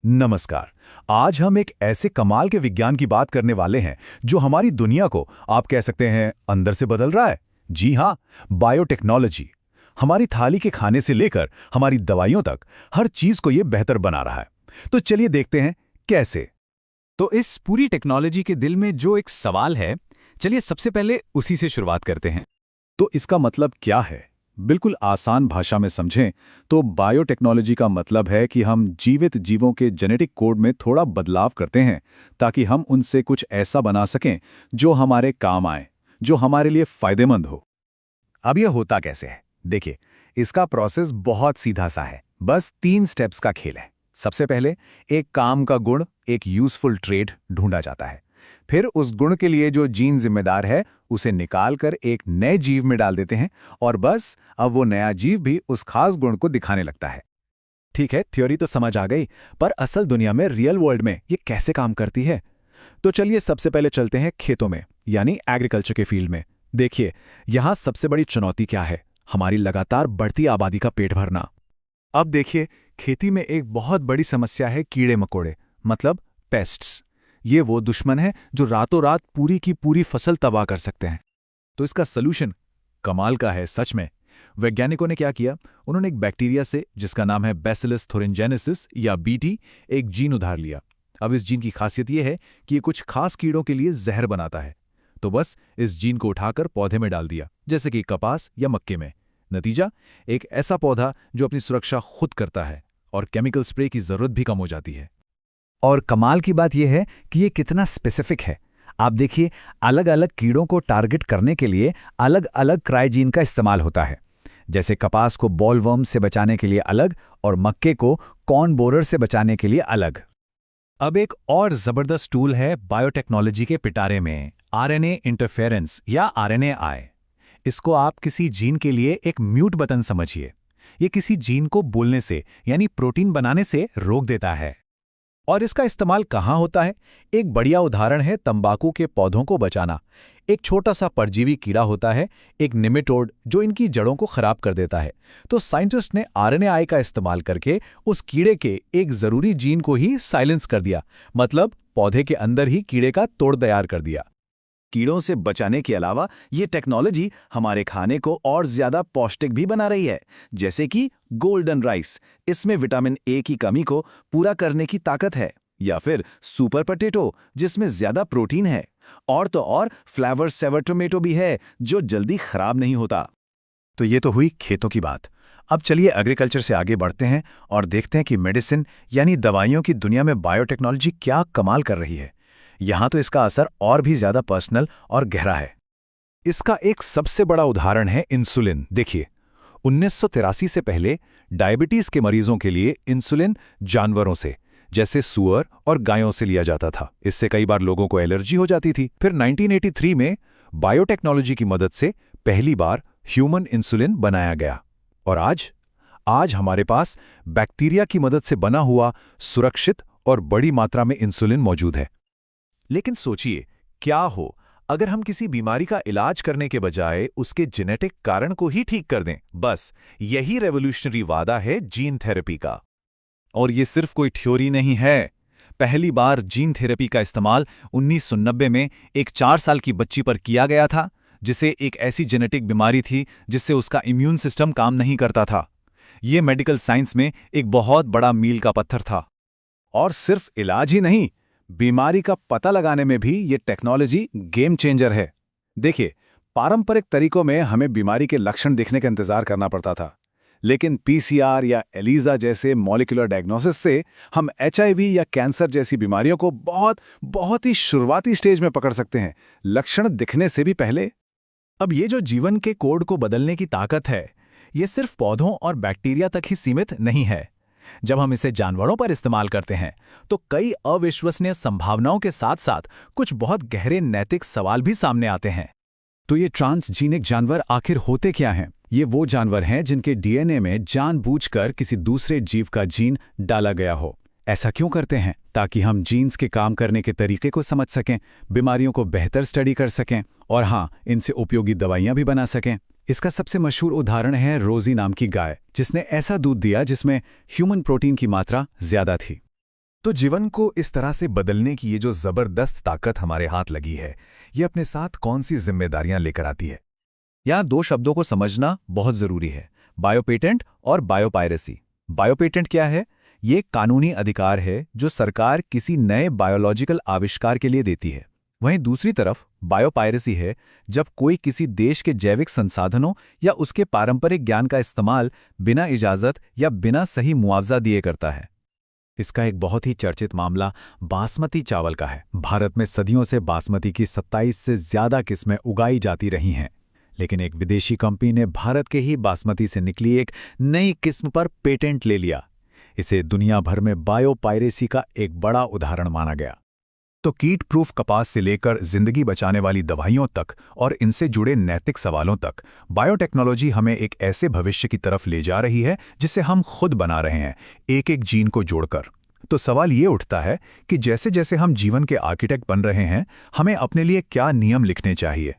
नमस्कार। आज हम एक ऐसे कमाल के विज्ञान की बात करने वाले हैं जो हमारी दुनिया को आप कह सकते हैं अंदर से बदल रहा है। जी हाँ, बायोटेक्नोलॉजी। हमारी थाली के खाने से लेकर हमारी दवाइयों तक हर चीज को ये बेहतर बना रहा है। तो चलिए देखते हैं कैसे। तो इस पूरी टेक्नोलॉजी के दिल में जो एक सवाल है, चलिए सबसे पहले उसी से शुरुआत करते हैं। तो इसका मतलब क्या है? बिल्कुल आसान भाषा में समझें तो बायोटेक्नोलॉजी का मतलब है कि हम जीवित जीवों के जेनेटिक कोड में थोड़ा बदलाव करते हैं ताकि हम उनसे कुछ ऐसा बना सकें जो हमारे काम आए, जो हमारे लिए फायदेमंद हो। अब यह होता कैसे है? देखिए, इसका प्रोसेस बहुत सीधा सा है। बस 3 स्टेप्स का खेल है। सबसे पहले एक काम का गुण, एक यूजफुल ट्रेट ढूंढा जाता है। फिर उस गुण के लिए जो जीन जिम्मेदार है उसे निकालकर एक नए जीव में डाल देते हैं और बस अब वो नया जीव भी उस खास गुण को दिखाने लगता है। ठीक है, थ्योरी तो समझ आ गई, पर असल दुनिया में, रियल वर्ल्ड में ये कैसे काम करती है? तो चलिए सबसे पहले चलते हैं खेतों में, यानी एग्रीकल्चर के फील्ड में। देखिए, यहाँ सबसे बड़ी चुनौती क्या है? हमारी लगातार बढ़ती आबादी का पेट भरना। अब देखिए, खेती में एक बहुत बड़ी समस्या है कीड़े मकोड़े, मतलब पेस्ट्स। ये वो दुश्मन है जो रातों रात पूरी की पूरी फसल तबाह कर सकते हैं। तो इसका सलूशन कमाल का है सच में। वैज्ञानिकों ने क्या किया? उन्होंने एक बैक्टीरिया से, जिसका नाम है बैसिलस thuringiensis या बीटी, एक जीन उधार लिया। अब इस जीन की खासियत यह है कि ये कुछ खास कीड़ों के लिए जहर बनाता है। तो बस इस जीन को उठाकर पौधे में डाल दिया, जैसे कि कपास या मक्के में। नतीजा, एक ऐसा पौधा जो अपनी सुरक्षा खुद करता है और केमिकल स्प्रे की जरूरत भी कम हो जाती है। और कमाल की बात यह है कि ये कितना स्पेसिफिक है। आप देखिए, अलग अलग कीड़ों को टारगेट करने के लिए अलग अलग क्राइजीन का इस्तेमाल होता है। जैसे कपास को बॉलवर्म से बचाने के लिए अलग और मक्के को कॉर्न बोरर से बचाने के लिए अलग। अब एक और जबरदस्त टूल है बायोटेक्नोलॉजी के पिटारे में, आरएनए इंटरफेरेंस या आरएनएआई। इसको आप किसी जीन के लिए एक म्यूट बटन समझिए। ये किसी जीन को बोलने से, यानी प्रोटीन बनाने से रोक देता है। और इसका इस्तेमाल कहाँ होता है? एक बढ़िया उदाहरण है तंबाकू के पौधों को बचाना। एक छोटा सा परजीवी कीड़ा होता है, एक निमेटोड, जो इनकी जड़ों को खराब कर देता है। तो साइंटिस्ट ने आरएनएआई का इस्तेमाल करके उस कीड़े के एक जरूरी जीन को ही साइलेंस कर दिया, मतलब पौधे के अंदर ही कीड़े का तोड़ तैयार कर दिया। कीड़ों से बचाने के अलावा ये टेक्नोलॉजी हमारे खाने को और ज्यादा पौष्टिक भी बना रही है, जैसे कि गोल्डन राइस। इसमें विटामिन ए की कमी को पूरा करने की ताकत है। या फिर सुपर पोटैटो, जिसमें ज्यादा प्रोटीन है। और तो और फ्लेवर सेवर टोमेटो भी है, जो जल्दी खराब नहीं होता। तो ये तो हुई खेतों की बात। अब चलिए एग्रीकल्चर से आगे बढ़ते हैं और देखते हैं कि मेडिसिन यानी दवाइयों की दुनिया में बायोटेक्नोलॉजी क्या कमाल कर रही है। यहाँ तो इसका असर और भी ज्यादा पर्सनल और गहरा है। इसका एक सबसे बड़ा उदाहरण है इंसुलिन। देखिए, 1983 से पहले डायबिटीज के मरीजों के लिए इंसुलिन जानवरों से, जैसे सुअर और गायों से लिया जाता था। इससे कई बार लोगों को एलर्जी हो जाती थी। फिर 1983 में बायोटेक्नोलॉजी की मदद से पहली बार ह्यूमन इंसुलिन बनाया गया। और आज हमारे पास बैक्टीरिया की मदद से बना हुआ सुरक्षित और बड़ी मात्रा में इंसुलिन मौजूद है। लेकिन सोचिए, क्या हो अगर हम किसी बीमारी का इलाज करने के बजाय उसके जेनेटिक कारण को ही ठीक कर दें? बस यही रेवोल्यूशनरी वादा है जीन थेरेपी का। और ये सिर्फ कोई थ्योरी नहीं है। पहली बार जीन थेरेपी का इस्तेमाल 1990 में एक 4 साल की बच्ची पर किया गया था, जिसे एक ऐसी जेनेटिक बीमारी थी जिससे उसका इम्यून सिस्टम काम नहीं करता था। ये मेडिकल साइंस में एक बहुत बड़ा मील का पत्थर था। और सिर्फ इलाज ही नहीं, बीमारी का पता लगाने में भी ये टेक्नोलॉजी गेम चेंजर है। देखिए, पारंपरिक तरीकों में हमें बीमारी के लक्षण दिखने का इंतजार करना पड़ता था, लेकिन पीसीआर या एलिजा जैसे मॉलिक्यूलर डायग्नोसिस से हम एचआईवी या कैंसर जैसी बीमारियों को बहुत ही शुरुआती स्टेज में पकड़ सकते हैं, लक्षण दिखने से भी पहले। अब ये जो जीवन के कोड को बदलने की ताकत है, ये सिर्फ पौधों और बैक्टीरिया तक ही सीमित नहीं है। जब हम इसे जानवरों पर इस्तेमाल करते हैं तो कई अविश्वसनीय संभावनाओं के साथ साथ कुछ बहुत गहरे नैतिक सवाल भी सामने आते हैं। तो ये ट्रांसजीनिक जानवर आखिर होते क्या हैं? ये वो जानवर हैं जिनके डीएनए में जानबूझकर किसी दूसरे जीव का जीन डाला गया हो। ऐसा क्यों करते हैं? ताकि हम जीन्स के काम करने के तरीके को समझ सकें, बीमारियों को बेहतर स्टडी कर सकें और हाँ, इनसे उपयोगी दवाइयाँ भी बना सकें। इसका सबसे मशहूर उदाहरण है रोजी नाम की गाय, जिसने ऐसा दूध दिया जिसमें ह्यूमन प्रोटीन की मात्रा ज्यादा थी। तो जीवन को इस तरह से बदलने की ये जो जबरदस्त ताकत हमारे हाथ लगी है, ये अपने साथ कौन सी जिम्मेदारियां लेकर आती है? यहाँ दो शब्दों को समझना बहुत जरूरी है, बायोपेटेंट और बायोपायरेसी। बायोपेटेंट क्या है? ये कानूनी अधिकार है जो सरकार किसी नए बायोलॉजिकल आविष्कार के लिए देती है। वहीं दूसरी तरफ बायोपायरेसी है जब कोई किसी देश के जैविक संसाधनों या उसके पारंपरिक ज्ञान का इस्तेमाल बिना इजाज़त या बिना सही मुआवजा दिए करता है। इसका एक बहुत ही चर्चित मामला बासमती चावल का है। भारत में सदियों से बासमती की 27 से ज्यादा किस्में उगाई जाती रही हैं, लेकिन एक विदेशी कंपनी ने भारत के ही बासमती से निकली एक नई किस्म पर पेटेंट ले लिया। इसे दुनिया भर में बायोपायरेसी का एक बड़ा उदाहरण माना गया। तो कीट प्रूफ कपास से लेकर जिंदगी बचाने वाली दवाइयों तक और इनसे जुड़े नैतिक सवालों तक, बायोटेक्नोलॉजी हमें एक ऐसे भविष्य की तरफ ले जा रही है जिसे हम खुद बना रहे हैं, एक एक जीन को जोड़कर। तो सवाल ये उठता है कि जैसे जैसे हम जीवन के आर्किटेक्ट बन रहे हैं, हमें अपने लिए क्या नियम लिखने चाहिए?